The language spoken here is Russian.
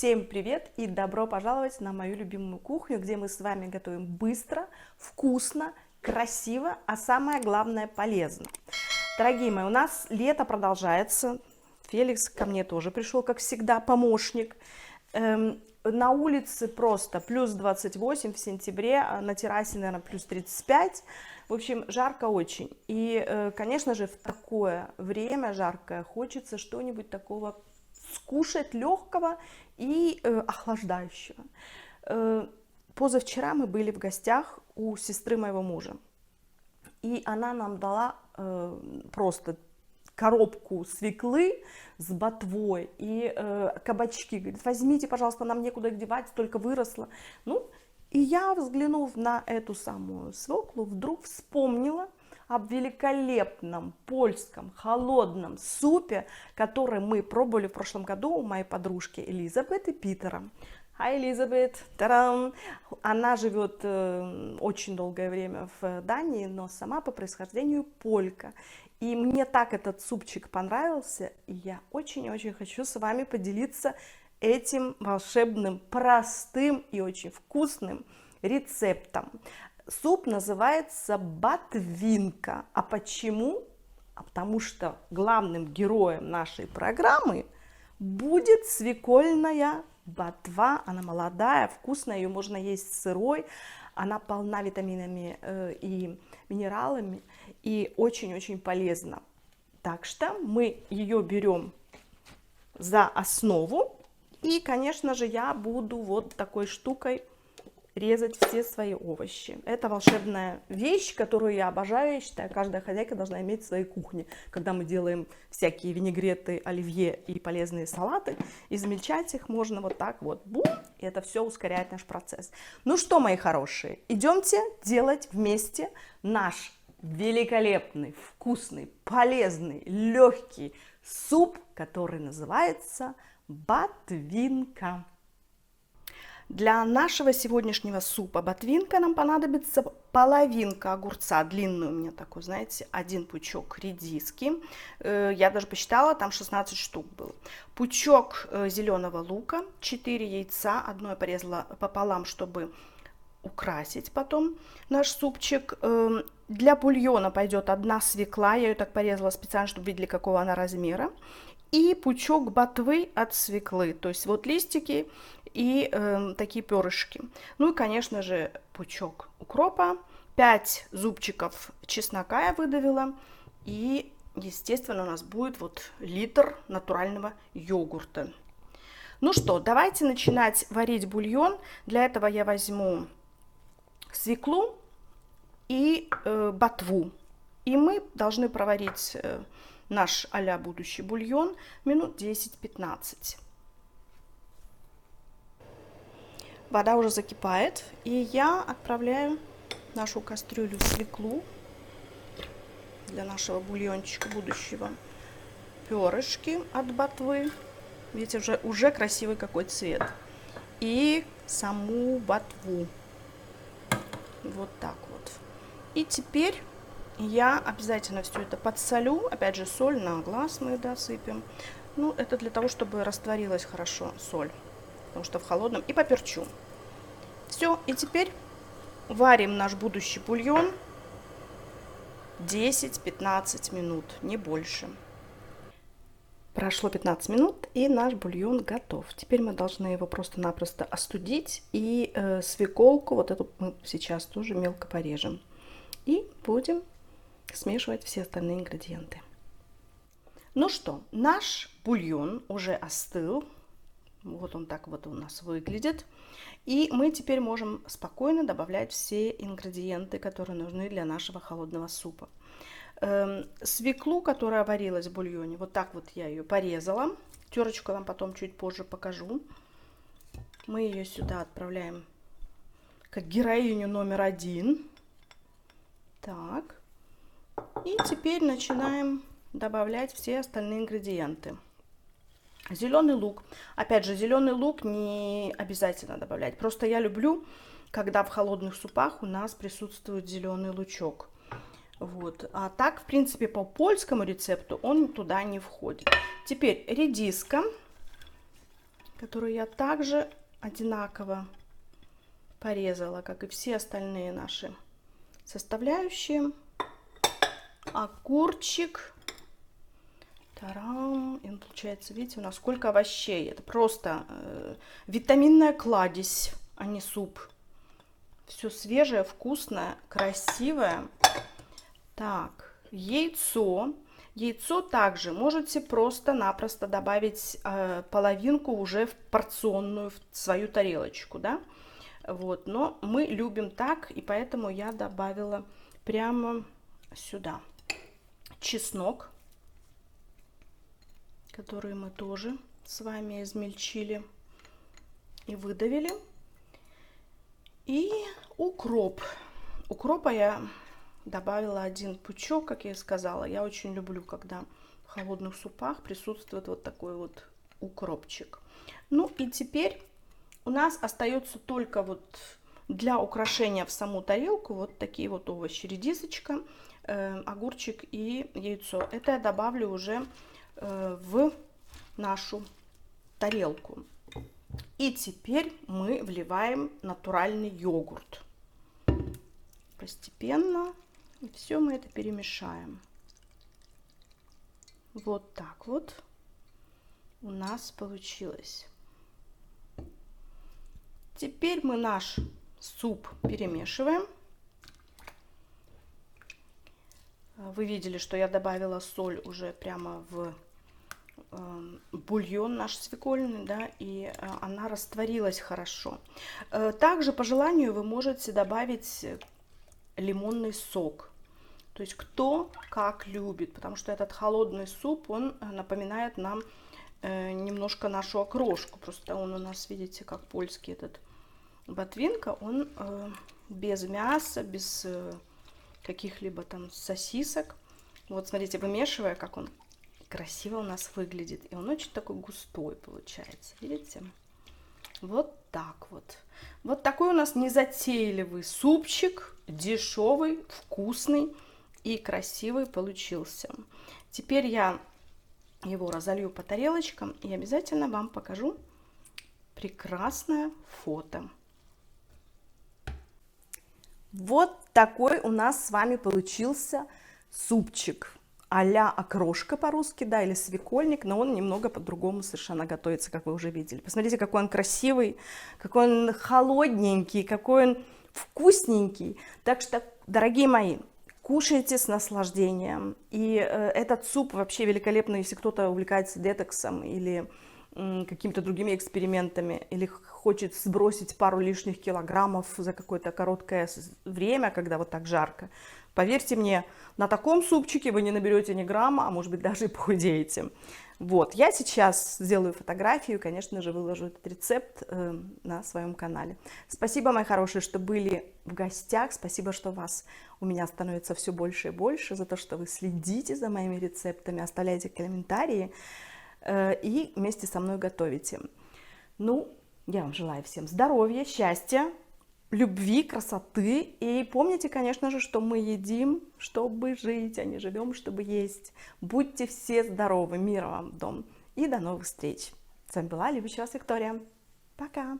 Всем привет и добро пожаловать на мою любимую кухню, где мы с вами готовим быстро, вкусно, красиво, а самое главное полезно. Дорогие мои, у нас лето продолжается. Феликс ко мне тоже пришел, как всегда, помощник. На улице просто плюс 28 в сентябре, а на террасе, наверное, плюс 35. В общем, жарко очень. И, конечно же, в такое время жаркое хочется что-нибудь такого скушать легкого и охлаждающего. Позавчера мы были в гостях у сестры моего мужа. И она нам дала просто коробку свеклы с ботвой и кабачки. Говорит, возьмите, пожалуйста, нам некуда их девать, столько выросло. Ну, и я, взглянув на эту самую свеклу, вдруг вспомнила об великолепном польском холодном супе, который мы пробовали в прошлом году у моей подружки Элизабет и Питера. Hi, Элизабет! Та-дам! Она живет очень долгое время в Дании, но сама по происхождению полька. И мне так этот супчик понравился, и я очень-очень хочу с вами поделиться этим волшебным, простым и очень вкусным рецептом. Суп называется ботвинка. А почему? Потому что главным героем нашей программы будет свекольная ботва. Она молодая, вкусная, ее можно есть сырой. Она полна витаминами и минералами и очень-очень полезна. Так что мы ее берем за основу. И, конечно же, я буду вот такой штукой резать все свои овощи. Это волшебная вещь, которую я обожаю. Я считаю, каждая хозяйка должна иметь в своей кухне. Когда мы делаем всякие винегреты, оливье и полезные салаты, измельчать их можно вот так вот. Бум, и это все ускоряет наш процесс. Ну что, мои хорошие, идемте делать вместе наш великолепный, вкусный, полезный, легкий суп, который называется ботвинка. Для нашего сегодняшнего супа ботвинка нам понадобится половинка огурца, длинный у меня такой, знаете, один пучок редиски, я даже посчитала, там 16 штук был, пучок зеленого лука, 4 яйца, одно я порезала пополам, чтобы украсить потом наш супчик. Для бульона пойдет одна свекла, я ее так порезала специально, чтобы видели, какого она размера, и пучок ботвы от свеклы, то есть вот листики и такие перышки. Ну и, конечно же, пучок укропа, 5 зубчиков чеснока я выдавила, и, естественно, у нас будет вот литр натурального йогурта. Ну что, давайте начинать варить бульон. Для этого я возьму свеклу и ботву, и мы должны проварить наш а-ля будущий бульон минут 10-15. Вода уже закипает, и я отправляю в нашу кастрюлю свеклу для нашего бульончика будущего, перышки от ботвы, видите, уже красивый какой цвет, и саму ботву, вот так вот. И теперь я обязательно все это подсолю, опять же соль на глаз мы досыпем, ну это для того, чтобы растворилась хорошо соль, потому что в холодном, и поперчу. Все, и теперь варим наш будущий бульон 10-15 минут, не больше. Прошло 15 минут, и наш бульон готов. Теперь мы должны его просто-напросто остудить, и свеколку, вот эту мы сейчас тоже мелко порежем. И будем смешивать все остальные ингредиенты. Ну что, наш бульон уже остыл. Вот он так вот у нас выглядит. И мы теперь можем спокойно добавлять все ингредиенты, которые нужны для нашего холодного супа. Свеклу, которая варилась в бульоне, вот так вот я ее порезала. Терочку вам потом чуть позже покажу. Мы ее сюда отправляем как героиню номер 1. Так. И теперь начинаем добавлять все остальные ингредиенты. Зеленый лук. Опять же, зеленый лук не обязательно добавлять. Просто я люблю, когда в холодных супах у нас присутствует зеленый лучок. Вот. А так, в принципе, по польскому рецепту он туда не входит. Теперь редиска. которую я также одинаково порезала, как и все остальные наши составляющие. Огурчик. Тарам. И он получается, видите, у нас сколько овощей. Это просто витаминная кладезь, а не суп. Все свежее, вкусное, красивое. Так, яйцо. Яйцо также можете просто-напросто добавить половинку уже в порционную, в свою тарелочку, да. Вот, но мы любим так, и поэтому я добавила прямо сюда чеснок, который мы тоже с вами измельчили и выдавили. И укроп. Укропа я добавила 1 пучок, как я и сказала. Я очень люблю, когда в холодных супах присутствует вот такой вот укропчик. Ну и теперь у нас остается только вот для украшения в саму тарелку вот такие вот овощи. Редисочка, огурчик и яйцо. Это я добавлю уже в нашу тарелку. И теперь мы вливаем натуральный йогурт. Постепенно. И все мы это перемешаем. Вот так вот у нас получилось. Теперь мы наш суп перемешиваем. Вы видели, что я добавила соль уже прямо в бульон наш свекольный, да, и она растворилась хорошо. Также по желанию вы можете добавить лимонный сок. То есть кто как любит, потому что этот холодный суп, он напоминает нам немножко нашу окрошку. Просто он у нас, видите, как польский этот ботвинка, он без мяса, без каких-либо там сосисок. Вот смотрите, вымешивая, как он красиво у нас выглядит. И он очень такой густой получается, видите? Вот так вот. Вот такой у нас незатейливый супчик, дешевый, вкусный и красивый получился. Теперь я его разолью по тарелочкам и обязательно вам покажу прекрасное фото. Вот такой у нас с вами получился супчик а-ля окрошка по-русски, да, или свекольник, но он немного по-другому совершенно готовится, как вы уже видели. Посмотрите, какой он красивый, какой он холодненький, какой он вкусненький. Так что, дорогие мои, кушайте с наслаждением. И этот суп вообще великолепный, если кто-то увлекается детоксом или какими-то другими экспериментами, или хочет сбросить пару лишних килограммов за какое-то короткое время, когда вот так жарко. Поверьте мне, на таком супчике вы не наберете ни грамма, а может быть даже и похудеете. Вот, я сейчас сделаю фотографию, конечно же, выложу этот рецепт на своем канале. Спасибо, мои хорошие, что были в гостях. Спасибо, что вас у меня становится все больше и больше, за то, что вы следите за моими рецептами, оставляете комментарии и вместе со мной готовите. Ну, я вам желаю всем здоровья, счастья, любви, красоты. И помните, конечно же, что мы едим, чтобы жить, а не живем, чтобы есть. Будьте все здоровы, мира вам в дом. И до новых встреч. С вами была любящая вас Виктория. Пока.